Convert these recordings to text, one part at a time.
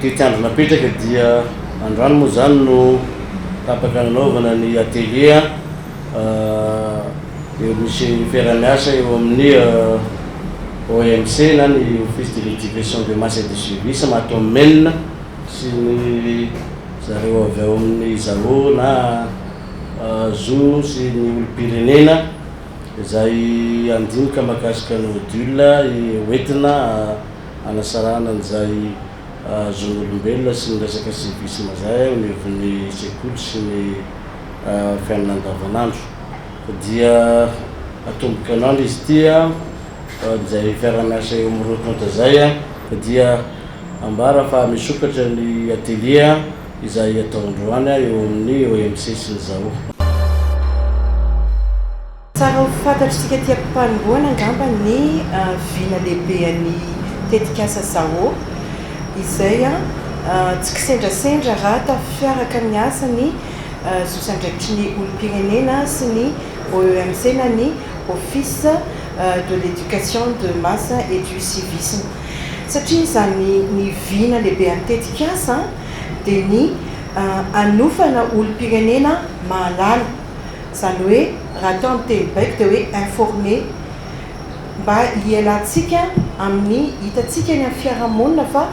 tetandro napetraka dia androany moa zany no tapaka nanaovana ny atelier eo misy fiara-miasa eo amin'ny OMC na ny office de l'éducation de masse et de service mahato amin'ny Menina sy ny zareo avy ao amin'ny Izao na Zo sy ny olo-pirenena izay andinika mahakasika ny module hoentina anasarana an'izay zon'olombelona sy ny resaka civisme zay ao anivon'ny sekoly sy ny fiainana andavanandro dia atomboka an'andro izy tia izay fiara-miasa eo amin'ny rotonta zay dia ambara fa misokatra ny atelier izay ataondroany eo amin'ny OMC sy ny Zao. Tsara ho fantatritsika tia mpanomboana angamba ny vina lehibe an'ny tetikasa Zao izay tsy kisendrasendra raha tafiaraka ny asa ny zosandraikitry ny olo-pirenena sy ny OMC na ny office de l'éducation de masse et du civisme satria zany ny vina lehibe an'ny tetikasa dia ny anofana olo-pirenena mahalala zany hoe raha atao amin'ny teny baiko dia hoe informer mba hialantsika amin'ny hitatsika ny amin'ny fiarahamonina fa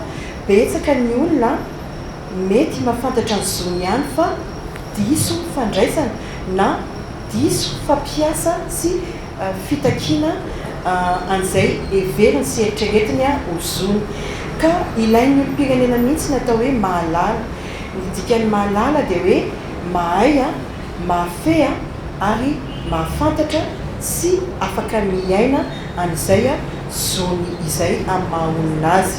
betsaka ny olona mety mahafantatra ny zony ihany fa diso fandraisana na diso fampiasa sy fitakiana an'izay everiny sy eritreretiny ho zony ka ilain'ny olo-pirenena mihitsy natao hoe mahalala midikany mahalala dia hoe mahay mahafehy ary mahafantatra sy afaka miaina an'izay zony izay amin'ny mahaonina azy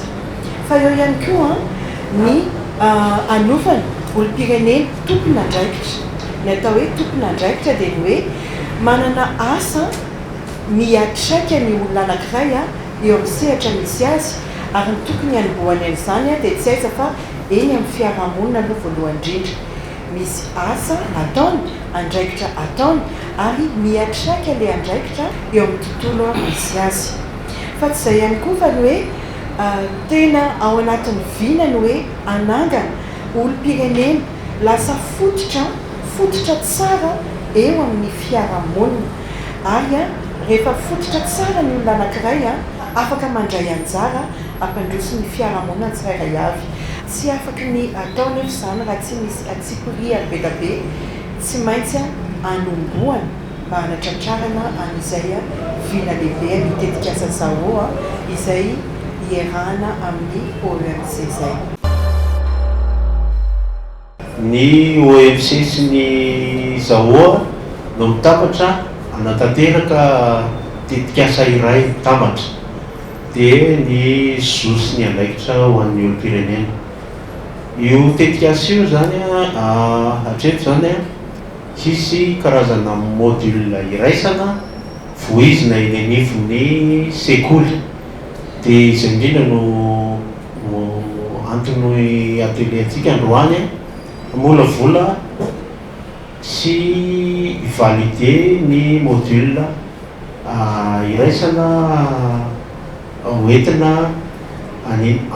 fa eo ihany koa ny anofany olo-pirenena tompona andraikitra ny atao hoe tompona andraikitra dia ny hoe manana asa miatraika ny olona anankiray eo amin'ny sehatra misy azy ary ny tokony hanomboany an'izany dia tsy aiza fa eny amin'ny fiarahamonina aloha voalohany indrindra misy asa ataony andraikitra ataony ary miatraika ilay andraikitra eo amin'ny tontolo misy azy fa tsy izay ihany koa fa ny hoe tena ao anatin'ny vina ny hoe anangana olo-pirenena lasa fototra tsara eo amin'ny fiarahamonina ary rehefa fototra tsara ny olona anankiray afaka mandray anjara ampandroso ny fiarahamonina tsirairay avy tsy afaka ny atao nefa zany raha tsy misy atsikoria be da be tsy maintsy anomboana mba hanatratrarana an'izay vina lehibe ny tetikasa Zao izay hierahana amin'ny OMC zay. Ny OMC sy ny Zao no mitapatra anatanteraka tetikasa iray tambatra dia ny Zo sy ny andraikitra ho an'ny olo-pirenena. Io tetikasa io zany hatreto zany sisy karazana module iraisana voizina eny anivon'ny sekoly dia izay indrindra no antony atelier antsika androany molavola sy valide ny module iraisana hoentina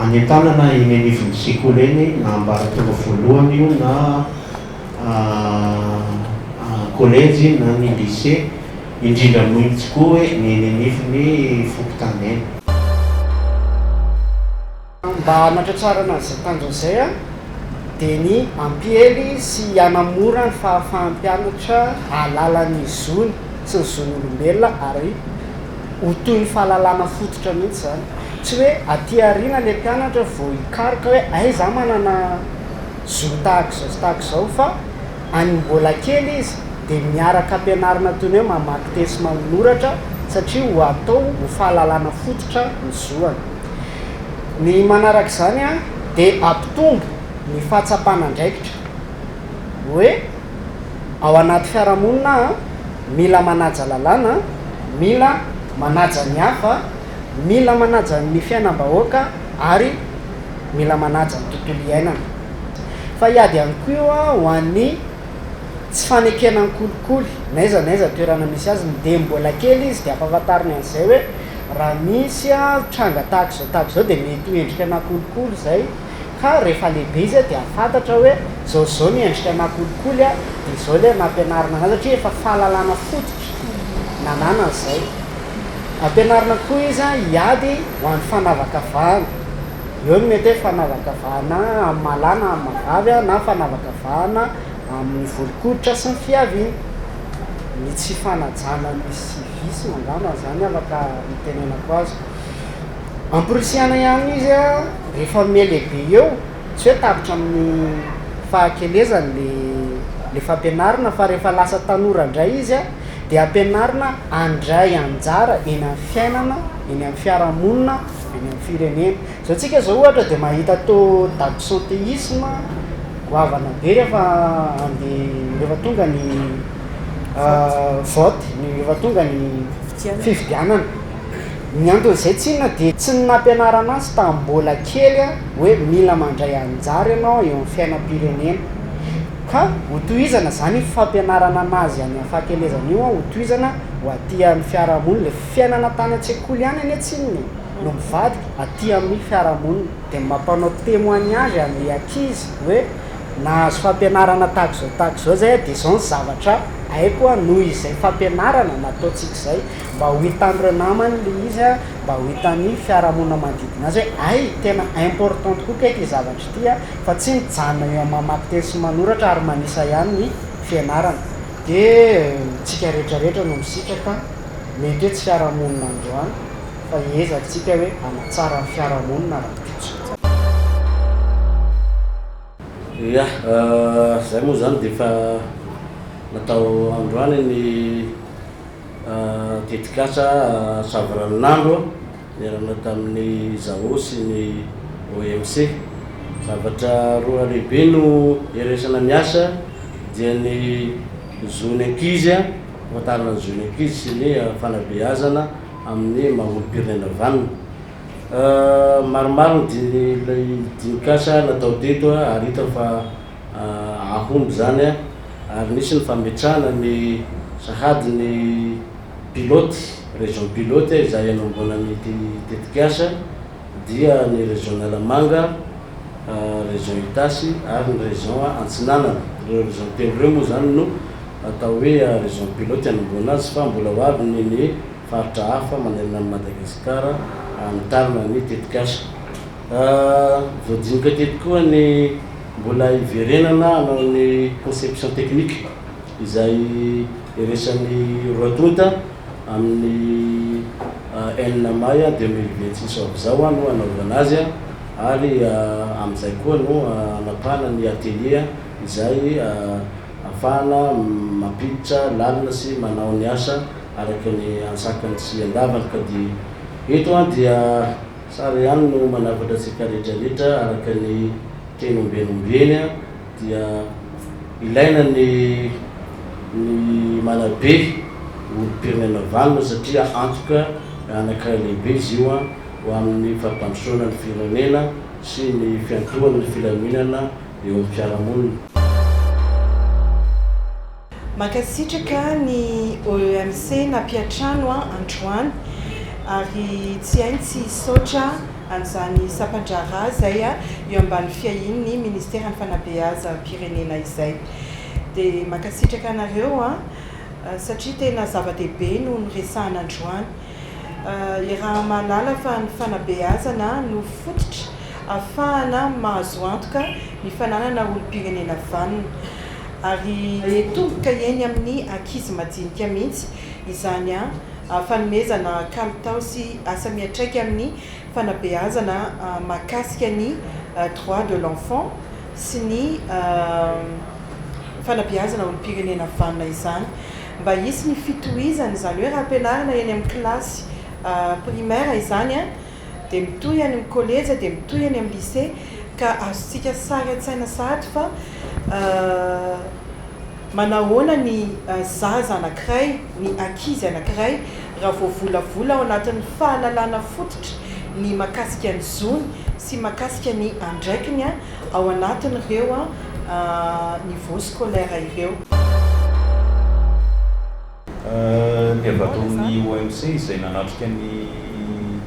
anentanana eny anivon'ny sekoly eny na ambaratonga voalohany io na collège na ny lycée indrindra mointsy koa hoe ny eny anivon'ny fokontany eny. Mba hanatratrarana izay tanjona izay dia ny ampihely sy hanamora ny fahafahan'ny mpianatra ahalala ny zony sy ny zon'olombelona ary ho toy ny fahalalana fototra mihitsy zany tsy hoe aty aoriana ilay mpianatra vao hikaroka hoe aiza manana zony tahaka izao fa any mbola kely izy dia miaraka ampianarina toy ny hoe mamaky tesy manoratra satria ho atao ho fahalalana fototra ny zoany. Ny manaraka izany dia ampitombo ny fahatsapana andraikitra hoe ao anaty fiarahamonina mila manaja lalàna, mila manaja ny hafa, mila manaja ny fiainam-bahoaka ary mila manaja ny tontolo iainana. Fa hiady ihany koa ho an'ny tsy fanekena ny kolikoly naiza toerana misy azy dia mbola kely izy dia ampahafantariny an'izay hoe raha misy tranga tahaka izao dia mety ho endrika na kolikoly izay ka rehefa lehibe izy dia afantatra hoe zao miendrika nakolikoly a dia zao le nampianarina anazy satria efa fahalalana fototra nanana n'izay ampianarina koa izy a hiady ho an'ny fanavakavahana eo no mety hoe fanavakavahana amin'ny malana amin'ny mavavy a na fanavakavahana amin'ny volokoditra sy ny fiaviana ny tsy fanajana misy visy mangana zany afaka mitenenako azy ampirisiana ihany izy a rehefa me lehibe eo tsy hoe tapitra amin'ny fahakelezany le fampianarina fa rehefa lasa tanora indray izy a dia ampianarina andray anjara eny amin'ny fiainana eny amin'ny fiarahamonina eny amin'ny firenena zao tsika zao ohatra dia mahita to d'absentéisme goavana be rehefa tonga ny vote rehefa tonga ny fifidianana ny anton'izay tsinona dia tsy ny nampianarana azy tambola kely a hoe mila mandray anjara ianao eo amin'ny fiainam-pirenena ka hotohizana zany fampianarana anazy any amin'ny fahakelezana io a hotohizana ho aty amin'ny fiarahamonina le fiainana tany an-tsekoly ihany any atsinony no mivady aty amin'ny fiarahamonina dia mampanao témoignage amin'ny ankizy hoe nahazo fampianarana tahaka zao zay dia zao ny zavatra haiko a noho izay fampianarana nataontsika izay mba ho hitan'ny re namany le izy a mba ho hitan'ny fiarahamonina manodidina azy hoe ay tena important koa kaiky zavatra ity a fa tsy mijanona eo mamaky teny sy manoratra ary manisa ihany ny fianarana dia tsika rehetrarehetra no misitraka mety hoe tsy fiarahamonina androany fa ezantsika hoe anatsara ny fiarahamonina raha kitso ia zay moa zany dia efa natao androany ny tetikasa savaran'andro niarana tamin'ny zao sy ny OMC zavatra roa lehibe no iresana miasa dia ny zony ankizy a fahatarana ny zony ankizy sy ny fanabeazana amin'ny maha-olom-pirenena vanina maromaro ny dinikasa natao teto ary hita fa ahomby zany a ary nisy ny fametrahana ny sahady ny pilote région pilote izay anombona ny tetikasa dia ny région Nalamanga région Itasy ary ny région Antsinanana reo région telo reo moa zany no atao hoe région pilote anombona azy fa mbola ho avy ny faritra hafa manerana ny Madagasikara mitarina ny tetikasa voadinika teto koa ny mbola iverenana hanao ny conception technique izay iresan'ny roatonta amin'ny enina may 2026 zao no anaovana azy ary amin'izay koa no anapahana ny atelier izay ahafahana mampiditra lalina sy manao ny asa araka ny ansakany sy andavana ka dia eto a dia sara ihany no manavatra antsika rehetrarehetra araka ny teny ombenombeny a dia ilaina ny manabe olom-pirenena vanina satria antoka anankiray lehibe izy io a ho amin'ny fampandrosoana ny firenena sy ny fiantohana ny filaminana eo amin'ny fiarahamonina. Mankasitraka ny OMC nampiatrano androany ary tsy hainy tsy hisaotra an'izany sampandrara zay a eo ambany fiahiny ny ministera ny fanabeazam-pirenena izay dia mankasitraka anareo a satria tena zava-dehibe no niresahana androany raha malala fa ny fanabeazana no fototra ahafahana mahazo antoka ny fananana olom-pirenena vanina ary tomboka eny amin'ny ankizy madinika mihitsy izany a fanomezana kalitao sy asa miatraika amin'ny fanabeazana mahakasika ny droit de l'enfant sy ny fanabeazana olom-pirenena vanina izany mba hisy ny fitohizany zany hoe raha ampianarina eny amin'ny kilasy primaire izany a dia mitohy any amin'ny collège dia mitohy any amin'ny lycée ka azontsika sary an-tsaina sahatra fa manahoana ny zaza anankiray ny ankizy anankiray raha voavolavola ao anatin'ny fahalalana fototra ny mahakasika ny zony sy mahakasika ny andraikiny a ao anatin'ireo niveau scolaire ireo. Ny avy ato amin'ny OMC izay nanatrika ny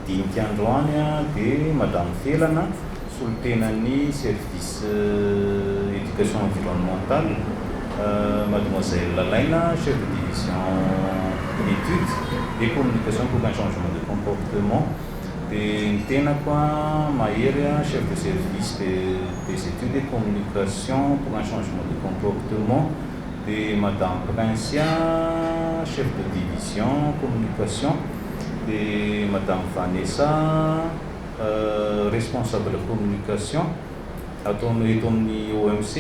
dinika androany a dia madamo felana solitenany service éducation environnementale, mademoiselle Lalaina, chef de division études et communication pour un changement de comportement. Et tena quoi Maïria, chef de service des études et communication pour un changement de comportement. Et madame Princia, chef de division communication. Et madame Vanessa, responsable de communication. Et OMC.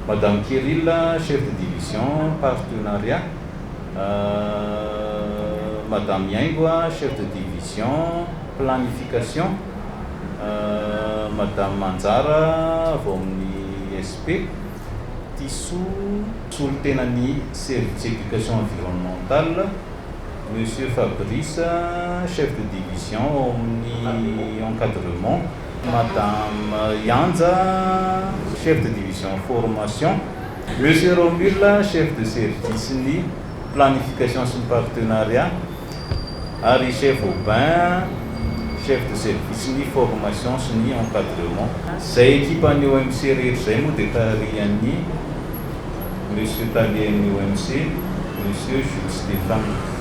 Madame Kirill, chef de division partenariat. Madame Yangwa, chef de division planification. Madame Manzara, Vomni SP. Tissou, Sultenani, service d'éducation environnementale. Monsieur Fabrice, chef de division omni encadrement. Madame Yanza, chef de division formation. Monsieur Romula, chef de service ni planification sur partenariat. Harry chef Aubin, chef de service ni formation sur ni encadrement. C'est équipe en OMC Rézemo de Tariani, Monsieur Talien OMC, Monsieur Jules Stéphane.